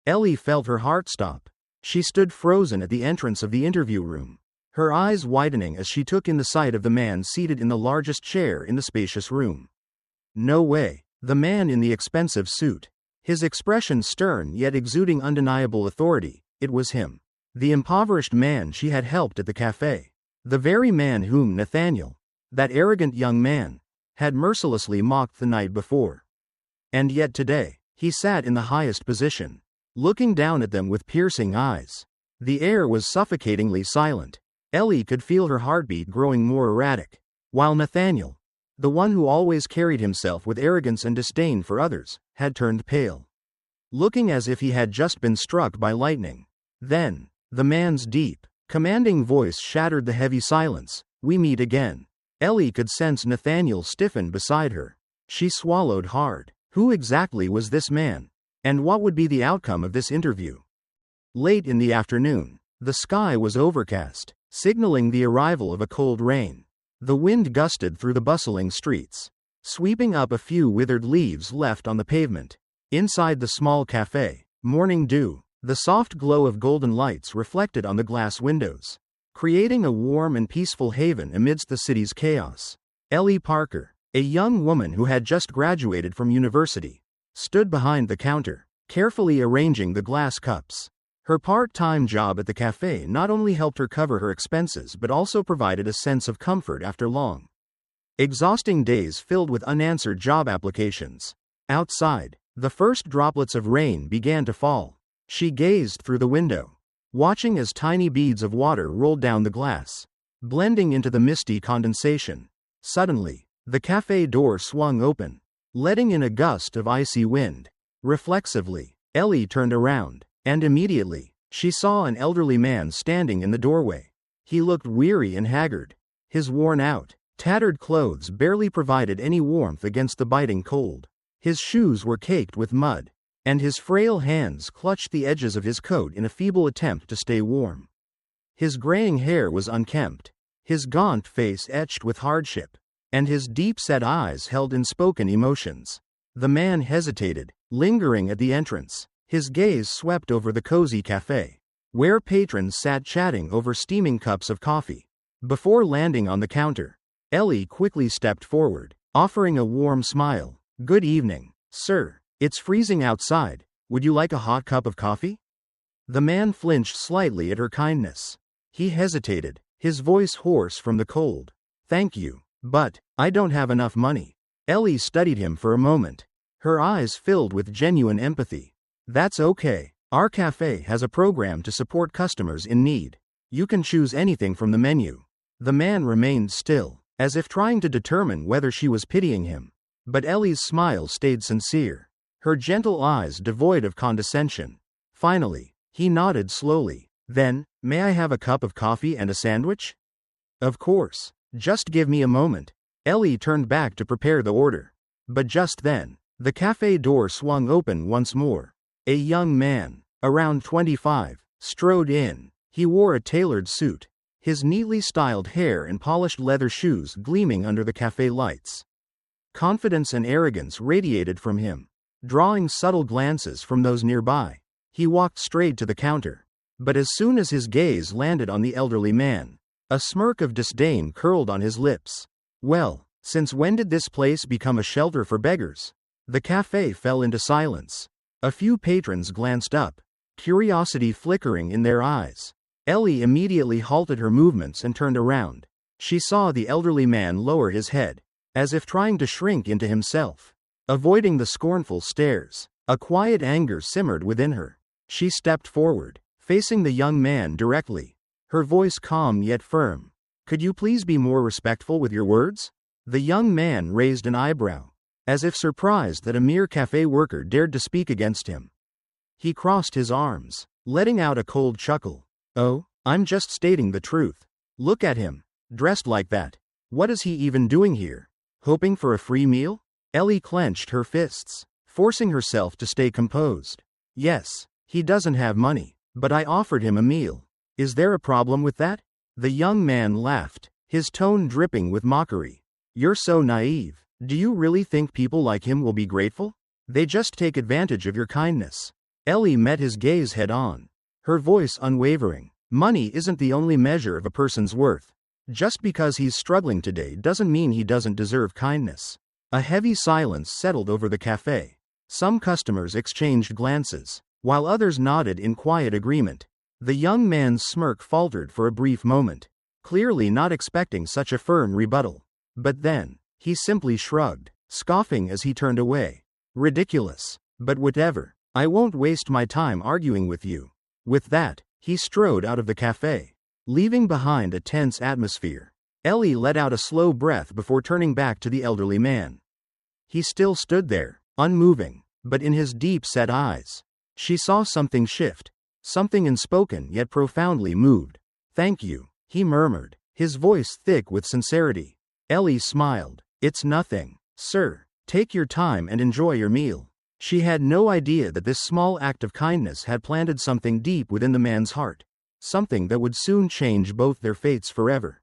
Ellie felt her heart stop. She stood frozen at the entrance of the interview room, her eyes widening as she took in the sight of the man seated in the largest chair in the spacious room. No way. The man in the expensive suit. His expression stern yet exuding undeniable authority. It was him. The impoverished man she had helped at the café. The very man whom Nathaniel, that arrogant young man, had mercilessly mocked the night before. And yet today, he sat in the highest position, looking down at them with piercing eyes. The air was suffocatingly silent. Ellie could feel her heartbeat growing more erratic, while Nathaniel, the one who always carried himself with arrogance and disdain for others, had turned pale, looking as if he had just been struck by lightning. Then, the man's deep, commanding voice shattered the heavy silence. "We meet again." Ellie could sense Nathaniel stiffen beside her. She swallowed hard. Who exactly was this man? And what would be the outcome of this interview? Late in the afternoon, the sky was overcast, signaling the arrival of a cold rain. The wind gusted through the bustling streets, sweeping up a few withered leaves left on the pavement. Inside the small café, morning dew, the soft glow of golden lights reflected on the glass windows, creating a warm and peaceful haven amidst the city's chaos. Ellie Parker, a young woman who had just graduated from university, stood behind the counter, carefully arranging the glass cups. Her part-time job at the café not only helped her cover her expenses but also provided a sense of comfort after long, exhausting days filled with unanswered job applications. Outside, the first droplets of rain began to fall. She gazed through the window, watching as tiny beads of water rolled down the glass, blending into the misty condensation. Suddenly, the café door swung open, letting in a gust of icy wind. Reflexively, Ellie turned around, and immediately, she saw an elderly man standing in the doorway. He looked weary and haggard. His worn-out, tattered clothes barely provided any warmth against the biting cold. His shoes were caked with mud, and his frail hands clutched the edges of his coat in a feeble attempt to stay warm. His graying hair was unkempt, his gaunt face etched with hardship, and his deep-set eyes held unspoken emotions. The man hesitated, lingering at the entrance. His gaze swept over the cozy café, where patrons sat chatting over steaming cups of coffee. Before landing on the counter, Ellie quickly stepped forward, offering a warm smile. "Good evening, sir. It's freezing outside. Would you like a hot cup of coffee?" The man flinched slightly at her kindness. He hesitated, his voice hoarse from the cold. "Thank you, but I don't have enough money." Ellie studied him for a moment, her eyes filled with genuine empathy. "That's okay. Our cafe has a program to support customers in need. You can choose anything from the menu." The man remained still, as if trying to determine whether she was pitying him. But Ellie's smile stayed sincere, her gentle eyes devoid of condescension. Finally, he nodded slowly. "Then, may I have a cup of coffee and a sandwich?" "Of course. Just give me a moment." Ellie turned back to prepare the order. But just then, the cafe door swung open once more. A young man, around 25, strode in. He wore a tailored suit, his neatly styled hair and polished leather shoes gleaming under the cafe lights. Confidence and arrogance radiated from him, drawing subtle glances from those nearby. He walked straight to the counter, but as soon as his gaze landed on the elderly man, a smirk of disdain curled on his lips. "Well, since when did this place become a shelter for beggars?" The cafe fell into silence. A few patrons glanced up, curiosity flickering in their eyes. Ellie immediately halted her movements and turned around. She saw the elderly man lower his head, as if trying to shrink into himself. Avoiding the scornful stares, a quiet anger simmered within her. She stepped forward, facing the young man directly, her voice calm yet firm. "Could you please be more respectful with your words?" The young man raised an eyebrow, as if surprised that a mere cafe worker dared to speak against him. He crossed his arms, letting out a cold chuckle. "Oh, I'm just stating the truth. Look at him, dressed like that. What is he even doing here? Hoping for a free meal?" Ellie clenched her fists, forcing herself to stay composed. "Yes, he doesn't have money, but I offered him a meal. Is there a problem with that?" The young man laughed, his tone dripping with mockery. "You're so naive. Do you really think people like him will be grateful? They just take advantage of your kindness." Ellie met his gaze head-on, her voice unwavering. Money isn't the only measure of a person's worth. Just because he's struggling today doesn't mean he doesn't deserve kindness. A heavy silence settled over the cafe. Some customers exchanged glances, while others nodded in quiet agreement. The young man's smirk faltered for a brief moment, clearly not expecting such a firm rebuttal. But then, he simply shrugged, scoffing as he turned away. Ridiculous. But whatever. I won't waste my time arguing with you. With that, he strode out of the cafe, leaving behind a tense atmosphere. Ellie let out a slow breath before turning back to the elderly man. He still stood there, unmoving, but in his deep-set eyes, she saw something shift, something unspoken yet profoundly moved. "Thank you," he murmured, his voice thick with sincerity. Ellie smiled. "It's nothing, sir. Take your time and enjoy your meal." She had no idea that this small act of kindness had planted something deep within the man's heart, something that would soon change both their fates forever.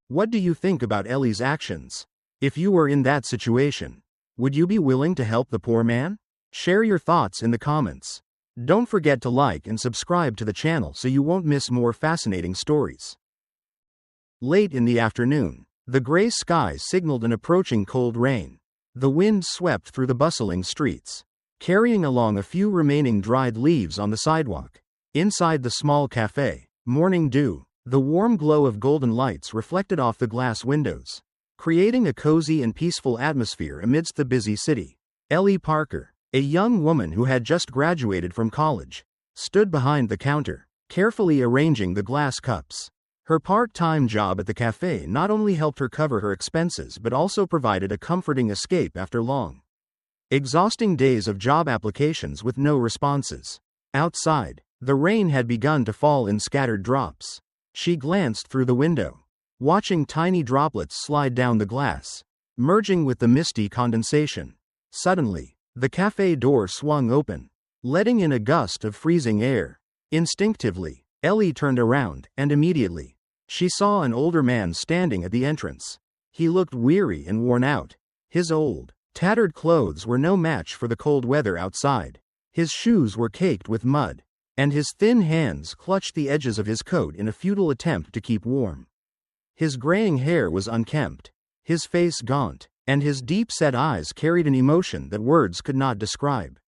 What do you think about Ellie's actions? If you were in that situation, would you be willing to help the poor man? Share your thoughts in the comments. Don't forget to like and subscribe to the channel so you won't miss more fascinating stories. Late in the afternoon, the gray sky signaled an approaching cold rain. The wind swept through the bustling streets, carrying along a few remaining dried leaves on the sidewalk. Inside the small cafe, morning dew, the warm glow of golden lights reflected off the glass windows, creating a cozy and peaceful atmosphere amidst the busy city. Ellie Parker, a young woman who had just graduated from college, stood behind the counter, carefully arranging the glass cups. Her part-time job at the cafe not only helped her cover her expenses but also provided a comforting escape after long, exhausting days of job applications with no responses. Outside, the rain had begun to fall in scattered drops. She glanced through the window, watching tiny droplets slide down the glass, merging with the misty condensation. Suddenly, the cafe door swung open, letting in a gust of freezing air. Instinctively, Ellie turned around, and immediately, she saw an older man standing at the entrance. He looked weary and worn out. His old, tattered clothes were no match for the cold weather outside. His shoes were caked with mud, and his thin hands clutched the edges of his coat in a futile attempt to keep warm. His graying hair was unkempt, his face gaunt, and his deep-set eyes carried an emotion that words could not describe.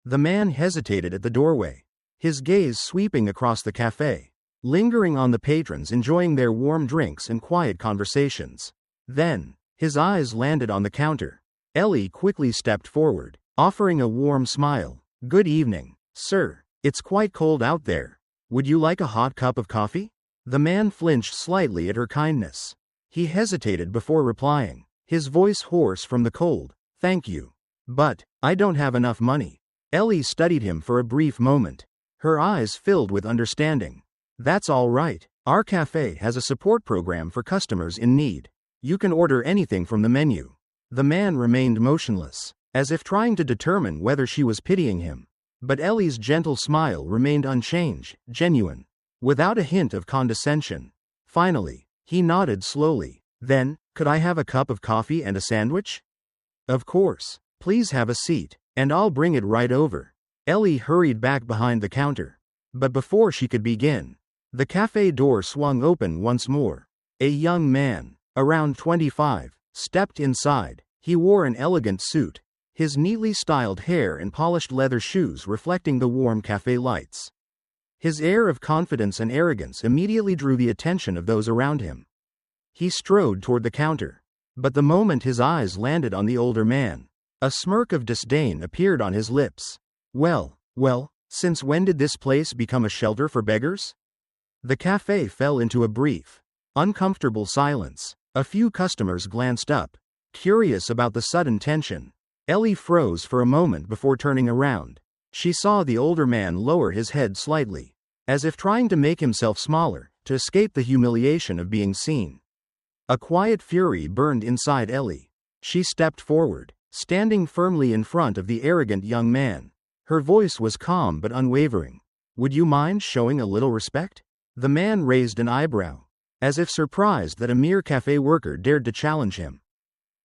The man hesitated at the doorway, his gaze sweeping across the cafe, lingering on the patrons enjoying their warm drinks and quiet conversations. Then, his eyes landed on the counter. Ellie quickly stepped forward, offering a warm smile. "Good evening, sir. It's quite cold out there. Would you like a hot cup of coffee?" The man flinched slightly at her kindness. He hesitated before replying, his voice hoarse from the cold. "Thank you. But, I don't have enough money." Ellie studied him for a brief moment, her eyes filled with understanding. "That's all right. Our cafe has a support program for customers in need. You can order anything from the menu." The man remained motionless, as if trying to determine whether she was pitying him. But Ellie's gentle smile remained unchanged, genuine, without a hint of condescension. Finally, he nodded slowly. "Then, could I have a cup of coffee and a sandwich?" "Of course. Please have a seat, and I'll bring it right over." Ellie hurried back behind the counter. But before she could begin, the cafe door swung open once more. A young man, around 25, stepped inside. He wore an elegant suit, his neatly styled hair and polished leather shoes reflecting the warm cafe lights. His air of confidence and arrogance immediately drew the attention of those around him. He strode toward the counter, but the moment his eyes landed on the older man, a smirk of disdain appeared on his lips. Well, since when did this place become a shelter for beggars?" The cafe fell into a brief, uncomfortable silence. A few customers glanced up, curious about the sudden tension. Ellie froze for a moment before turning around. She saw the older man lower his head slightly, as if trying to make himself smaller, to escape the humiliation of being seen. A quiet fury burned inside Ellie. She stepped forward, standing firmly in front of the arrogant young man. Her voice was calm but unwavering. "Would you mind showing a little respect?" The man raised an eyebrow, as if surprised that a mere cafe worker dared to challenge him.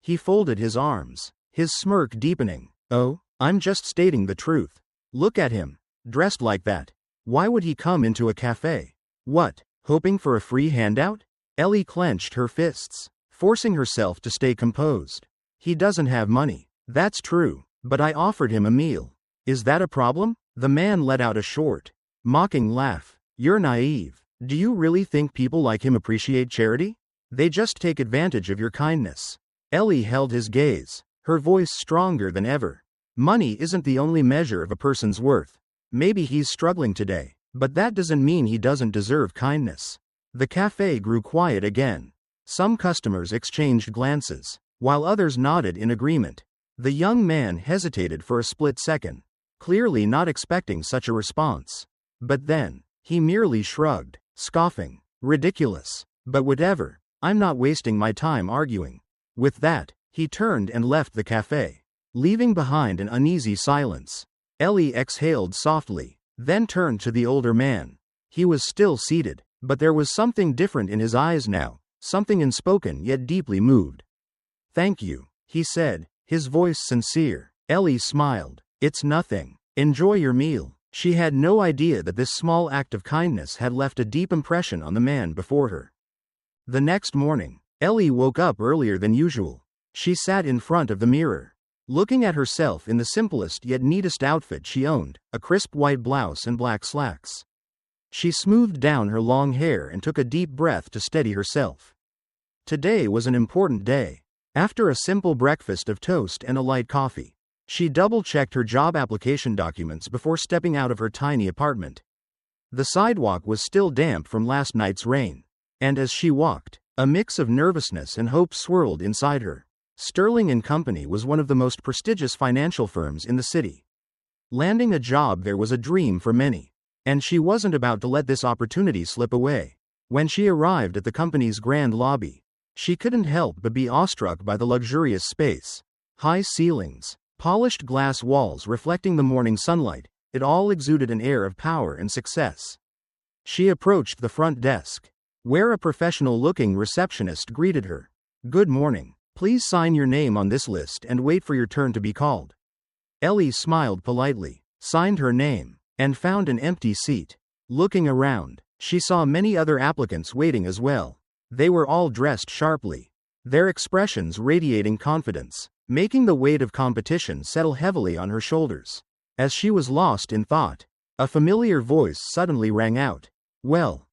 He folded his arms, his smirk deepening. "Oh, I'm just stating the truth. Look at him. Dressed like that. Why would he come into a cafe? What, hoping for a free handout? Ellie clenched her fists, forcing herself to stay composed. He doesn't have money. That's true, but I offered him a meal. Is that a problem? The man let out a short, mocking laugh. You're naive. Do you really think people like him appreciate charity? They just take advantage of your kindness. Ellie held his gaze, her voice stronger than ever. Money isn't the only measure of a person's worth. Maybe he's struggling today, but that doesn't mean he doesn't deserve kindness. The cafe grew quiet again. Some customers exchanged glances, while others nodded in agreement. The young man hesitated for a split second, clearly not expecting such a response. But then, he merely shrugged, scoffing. Ridiculous. But whatever, I'm not wasting my time arguing. With that, he turned and left the cafe, leaving behind an uneasy silence. Ellie exhaled softly, then turned to the older man. He was still seated, but there was something different in his eyes now, something unspoken yet deeply moved. Thank you, he said, his voice sincere. Ellie smiled. It's nothing. Enjoy your meal. She had no idea that this small act of kindness had left a deep impression on the man before her. The next morning, Ellie woke up earlier than usual. She sat in front of the mirror, looking at herself in the simplest yet neatest outfit she owned, a crisp white blouse and black slacks. She smoothed down her long hair and took a deep breath to steady herself. Today was an important day. After a simple breakfast of toast and a light coffee, she double-checked her job application documents before stepping out of her tiny apartment. The sidewalk was still damp from last night's rain, and as she walked, a mix of nervousness and hope swirled inside her. Sterling & Company was one of the most prestigious financial firms in the city. Landing a job there was a dream for many, and she wasn't about to let this opportunity slip away. When she arrived at the company's grand lobby, she couldn't help but be awestruck by the luxurious space. High ceilings, polished glass walls reflecting the morning sunlight, it all exuded an air of power and success. She approached the front desk, where a professional-looking receptionist greeted her. Good morning. Please sign your name on this list and wait for your turn to be called. Ellie smiled politely, signed her name, and found an empty seat. Looking around, she saw many other applicants waiting as well. They were all dressed sharply, their expressions radiating confidence, making the weight of competition settle heavily on her shoulders. As she was lost in thought, a familiar voice suddenly rang out. Well,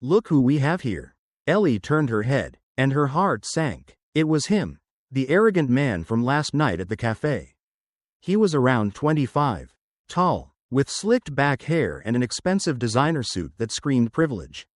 look who we have here. Ellie turned her head, and her heart sank. It was him, the arrogant man from last night at the cafe. He was around 25, tall, with slicked back hair and an expensive designer suit that screamed privilege.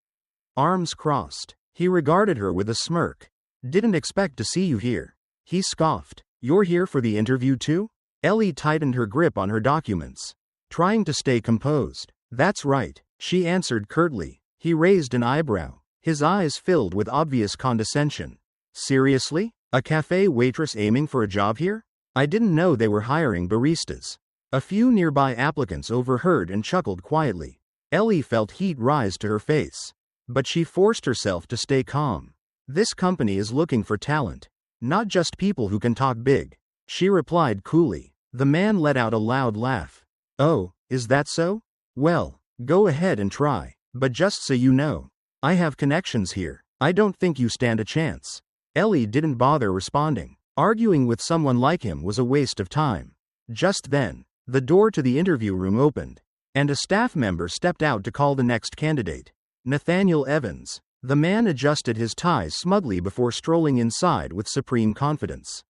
Arms crossed, he regarded her with a smirk. Didn't expect to see you here. He scoffed. You're here for the interview too? Ellie tightened her grip on her documents, trying to stay composed. That's right, she answered curtly. He raised an eyebrow, his eyes filled with obvious condescension. Seriously? A cafe waitress aiming for a job here? I didn't know they were hiring baristas. A few nearby applicants overheard and chuckled quietly. Ellie felt heat rise to her face, but she forced herself to stay calm. This company is looking for talent, not just people who can talk big, she replied coolly. The man let out a loud laugh. Oh, is that so? Well, go ahead and try, but just so you know, I have connections here. I don't think you stand a chance. Ellie didn't bother responding. Arguing with someone like him was a waste of time. Just then, the door to the interview room opened, and a staff member stepped out to call the next candidate. Nathaniel Evans. The man adjusted his tie smugly before strolling inside with supreme confidence.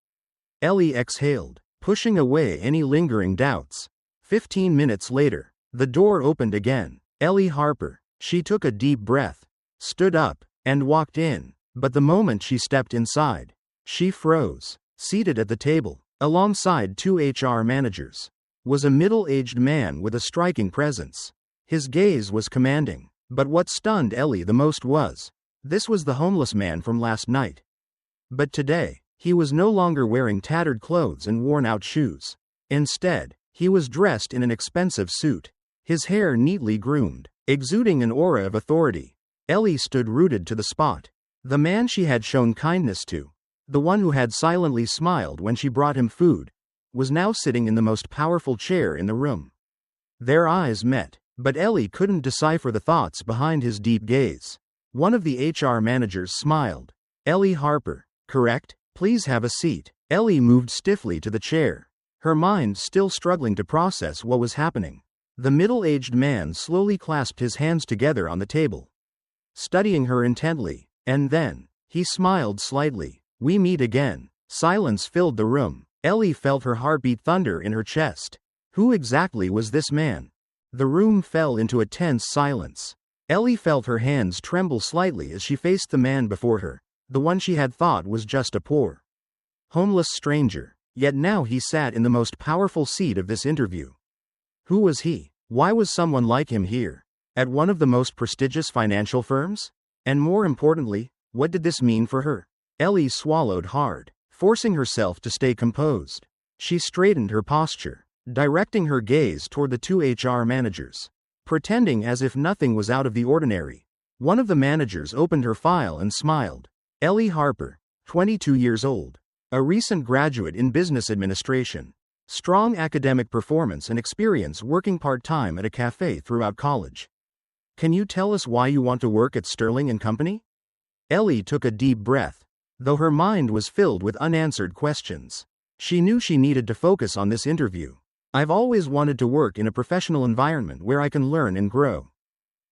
Ellie exhaled, pushing away any lingering doubts. 15 minutes later, the door opened again. Ellie Harper. She took a deep breath, stood up, and walked in. But the moment she stepped inside, she froze. Seated at the table, alongside two HR managers, was a middle-aged man with a striking presence. His gaze was commanding, but what stunned Ellie the most was, this was the homeless man from last night. But today, he was no longer wearing tattered clothes and worn-out shoes. Instead, he was dressed in an expensive suit, his hair neatly groomed, exuding an aura of authority. Ellie stood rooted to the spot. The man she had shown kindness to, the one who had silently smiled when she brought him food, was now sitting in the most powerful chair in the room. Their eyes met, but Ellie couldn't decipher the thoughts behind his deep gaze. One of the HR managers smiled. Ellie Harper, correct? Please have a seat. Ellie moved stiffly to the chair, her mind still struggling to process what was happening. The middle-aged man slowly clasped his hands together on the table, studying her intently, and then, he smiled slightly. We meet again. Silence filled the room. Ellie felt her heartbeat thunder in her chest. Who exactly was this man? The room fell into a tense silence. Ellie felt her hands tremble slightly as she faced the man before her, the one she had thought was just a poor, homeless stranger. Yet now he sat in the most powerful seat of this interview. Who was he? Why was someone like him here, at one of the most prestigious financial firms? And more importantly, what did this mean for her? Ellie swallowed hard, forcing herself to stay composed. She straightened her posture, directing her gaze toward the two HR managers, pretending as if nothing was out of the ordinary. One of the managers opened her file and smiled. Ellie Harper, 22 years old, a recent graduate in business administration, strong academic performance and experience working part-time at a café throughout college. Can you tell us why you want to work at Sterling & Company? Ellie took a deep breath, though her mind was filled with unanswered questions. She knew she needed to focus on this interview. I've always wanted to work in a professional environment where I can learn and grow,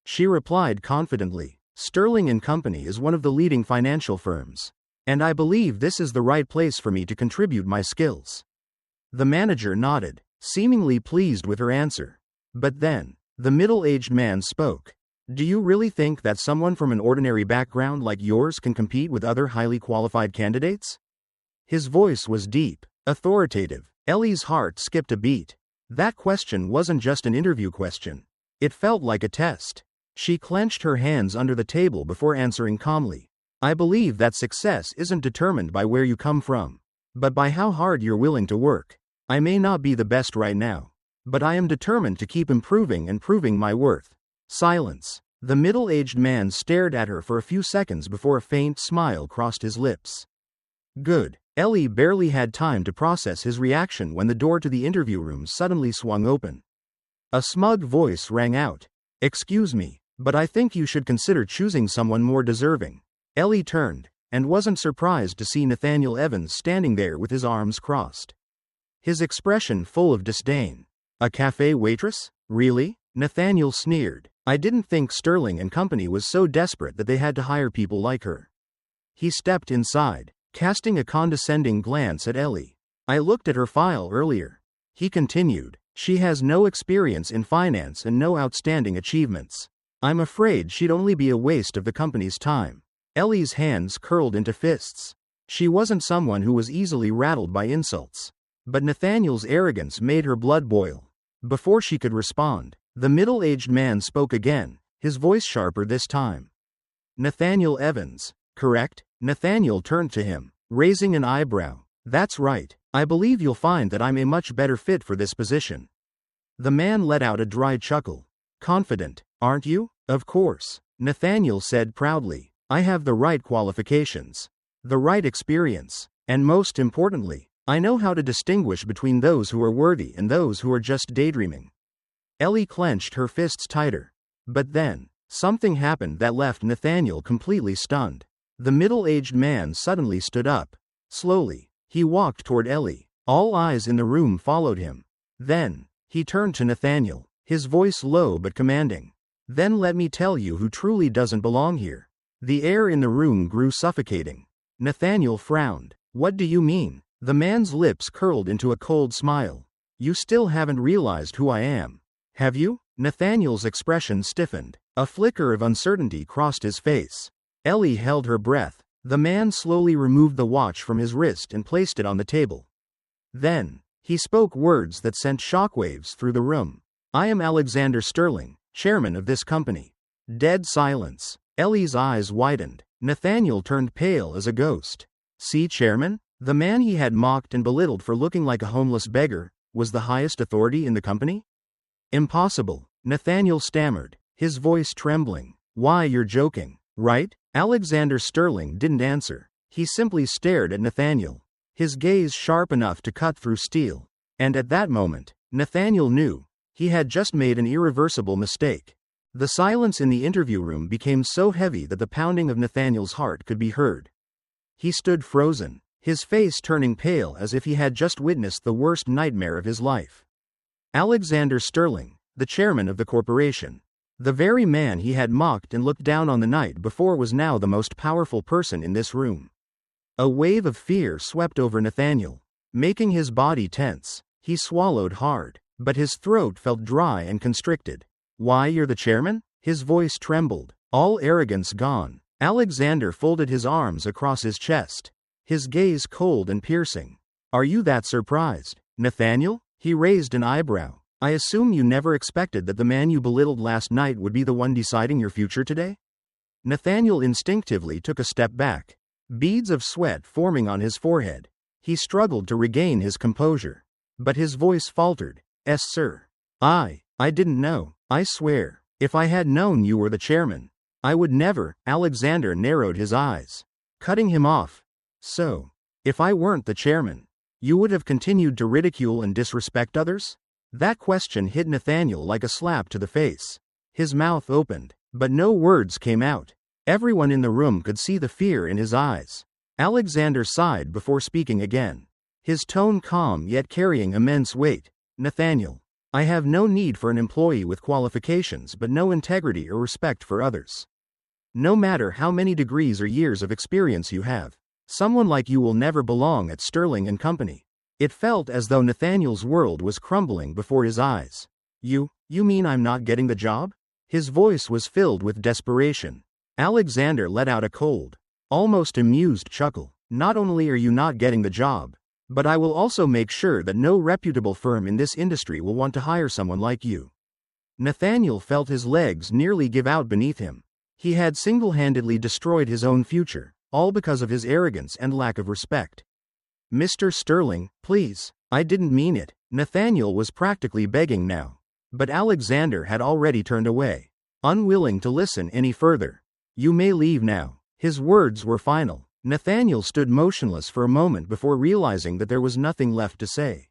she replied confidently. Sterling & Company is one of the leading financial firms, and I believe this is the right place for me to contribute my skills. The manager nodded, seemingly pleased with her answer. But then, the middle-aged man spoke. Do you really think that someone from an ordinary background like yours can compete with other highly qualified candidates? His voice was deep, authoritative. Ellie's heart skipped a beat. That question wasn't just an interview question. It felt like a test. She clenched her hands under the table before answering calmly. I believe that success isn't determined by where you come from, but by how hard you're willing to work. I may not be the best right now, but I am determined to keep improving and proving my worth. Silence. The middle-aged man stared at her for a few seconds before a faint smile crossed his lips. Good. Ellie barely had time to process his reaction when the door to the interview room suddenly swung open. A smug voice rang out. Excuse me, but I think you should consider choosing someone more deserving. Ellie turned, and wasn't surprised to see Nathaniel Evans standing there with his arms crossed, his expression full of disdain. A cafe waitress? Really? Nathaniel sneered. I didn't think Sterling & Company was so desperate that they had to hire people like her. He stepped inside, casting a condescending glance at Ellie. I looked at her file earlier. He continued. She has no experience in finance and no outstanding achievements. I'm afraid she'd only be a waste of the company's time. Ellie's hands curled into fists. She wasn't someone who was easily rattled by insults, but Nathaniel's arrogance made her blood boil. Before she could respond, the middle-aged man spoke again, his voice sharper this time. Nathaniel Evans, correct? Nathaniel turned to him, raising an eyebrow. That's right. I believe you'll find that I'm a much better fit for this position. The man let out a dry chuckle. Confident, aren't you? Of course, Nathaniel said proudly. I have the right qualifications, the right experience, and most importantly, I know how to distinguish between those who are worthy and those who are just daydreaming. Ellie clenched her fists tighter. But then, something happened that left Nathaniel completely stunned. The middle-aged man suddenly stood up. Slowly, he walked toward Ellie. All eyes in the room followed him. Then, he turned to Nathaniel, his voice low but commanding. Then let me tell you who truly doesn't belong here. The air in the room grew suffocating. Nathaniel frowned. What do you mean? The man's lips curled into a cold smile. You still haven't realized who I am, have you? Nathaniel's expression stiffened. A flicker of uncertainty crossed his face. Ellie held her breath. The man slowly removed the watch from his wrist and placed it on the table. Then, he spoke words that sent shockwaves through the room. I am Alexander Sterling, chairman of this company. Dead silence. Ellie's eyes widened. Nathaniel turned pale as a ghost. See, chairman? The man he had mocked and belittled for looking like a homeless beggar was the highest authority in the company? Impossible, Nathaniel stammered, his voice trembling. Why, you're joking, right? Alexander Sterling didn't answer. He simply stared at Nathaniel, his gaze sharp enough to cut through steel. And at that moment, Nathaniel knew He had just made an irreversible mistake. The silence in the interview room became so heavy that the pounding of Nathaniel's heart could be heard. He stood frozen, his face turning pale as if he had just witnessed the worst nightmare of his life. Alexander Sterling, the chairman of the corporation. The very man he had mocked and looked down on the night before was now the most powerful person in this room. A wave of fear swept over Nathaniel, making his body tense. He swallowed hard, but his throat felt dry and constricted. "Why, you're the chairman?" His voice trembled, all arrogance gone. Alexander folded his arms across his chest, his gaze cold and piercing. "Are you that surprised, Nathaniel?" He raised an eyebrow. "I assume you never expected that the man you belittled last night would be the one deciding your future today?" Nathaniel instinctively took a step back, beads of sweat forming on his forehead. He struggled to regain his composure, but his voice faltered. "Yes, sir. I didn't know. I swear, if I had known you were the chairman, I would never." Alexander narrowed his eyes, cutting him off. "So, if I weren't the chairman, you would have continued to ridicule and disrespect others?" That question hit Nathaniel like a slap to the face. His mouth opened, but no words came out. Everyone in the room could see the fear in his eyes. Alexander sighed before speaking again, his tone calm yet carrying immense weight. "Nathaniel, I have no need for an employee with qualifications but no integrity or respect for others. No matter how many degrees or years of experience you have, someone like you will never belong at Sterling and Company." It felt as though Nathaniel's world was crumbling before his eyes. You mean I'm not getting the job?" His voice was filled with desperation. Alexander let out a cold, almost amused chuckle. "Not only are you not getting the job, but I will also make sure that no reputable firm in this industry will want to hire someone like you." Nathaniel felt his legs nearly give out beneath him. He had single-handedly destroyed his own future, all because of his arrogance and lack of respect. "Mr. Sterling, please, I didn't mean it." Nathaniel was practically begging now, but Alexander had already turned away, unwilling to listen any further. "You may leave now." His words were final. Nathaniel stood motionless for a moment before realizing that there was nothing left to say.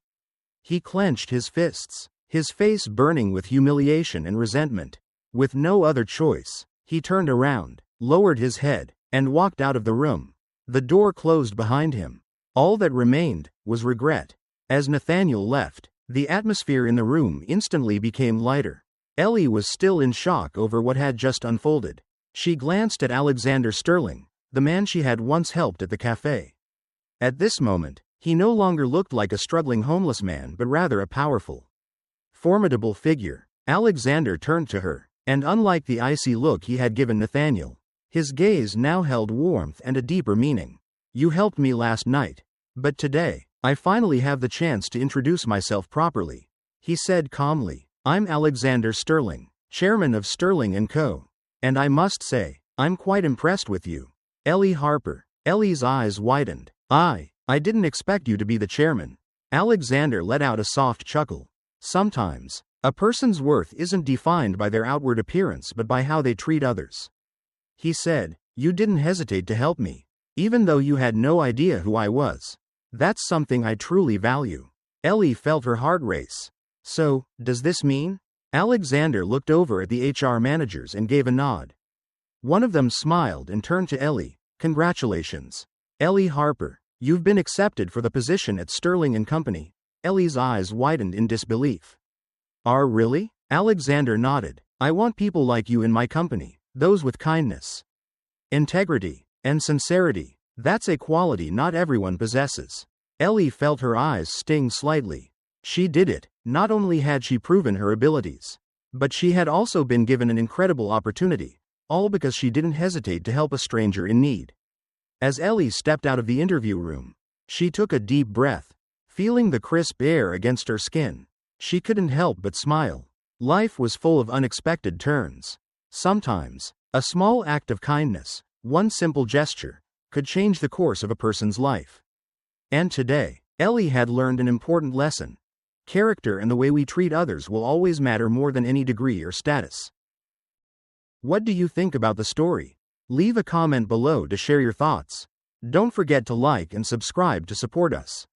He clenched his fists, his face burning with humiliation and resentment. With no other choice, he turned around, lowered his head, and walked out of the room. The door closed behind him. All that remained was regret. As Nathaniel left, the atmosphere in the room instantly became lighter. Ellie was still in shock over what had just unfolded. She glanced at Alexander Sterling, the man she had once helped at the café. At this moment, he no longer looked like a struggling homeless man but rather a powerful, formidable figure. Alexander turned to her, and unlike the icy look he had given Nathaniel, his gaze now held warmth and a deeper meaning. "You helped me last night, but today, I finally have the chance to introduce myself properly," he said calmly. "I'm Alexander Sterling, chairman of Sterling & Co. And I must say, I'm quite impressed with you, Ellie Harper." Ellie's eyes widened. I didn't expect you to be the chairman." Alexander let out a soft chuckle. "Sometimes, a person's worth isn't defined by their outward appearance but by how they treat others," he said. "You didn't hesitate to help me, even though you had no idea who I was. That's something I truly value." Ellie felt her heart race. "So, does this mean?" Alexander looked over at the HR managers and gave a nod. One of them smiled and turned to Ellie. "Congratulations, Ellie Harper. You've been accepted for the position at Sterling & Company." Ellie's eyes widened in disbelief. "Are really?" Alexander nodded. "I want people like you in my company, those with kindness, integrity, and sincerity. That's a quality not everyone possesses." Ellie felt her eyes sting slightly. She did it. Not only had she proven her abilities, but she had also been given an incredible opportunity, all because she didn't hesitate to help a stranger in need. As Ellie stepped out of the interview room, she took a deep breath, feeling the crisp air against her skin. She couldn't help but smile. Life was full of unexpected turns. Sometimes, a small act of kindness, one simple gesture, could change the course of a person's life. And today, Ellie had learned an important lesson. Character and the way we treat others will always matter more than any degree or status. What do you think about the story? Leave a comment below to share your thoughts. Don't forget to like and subscribe to support us.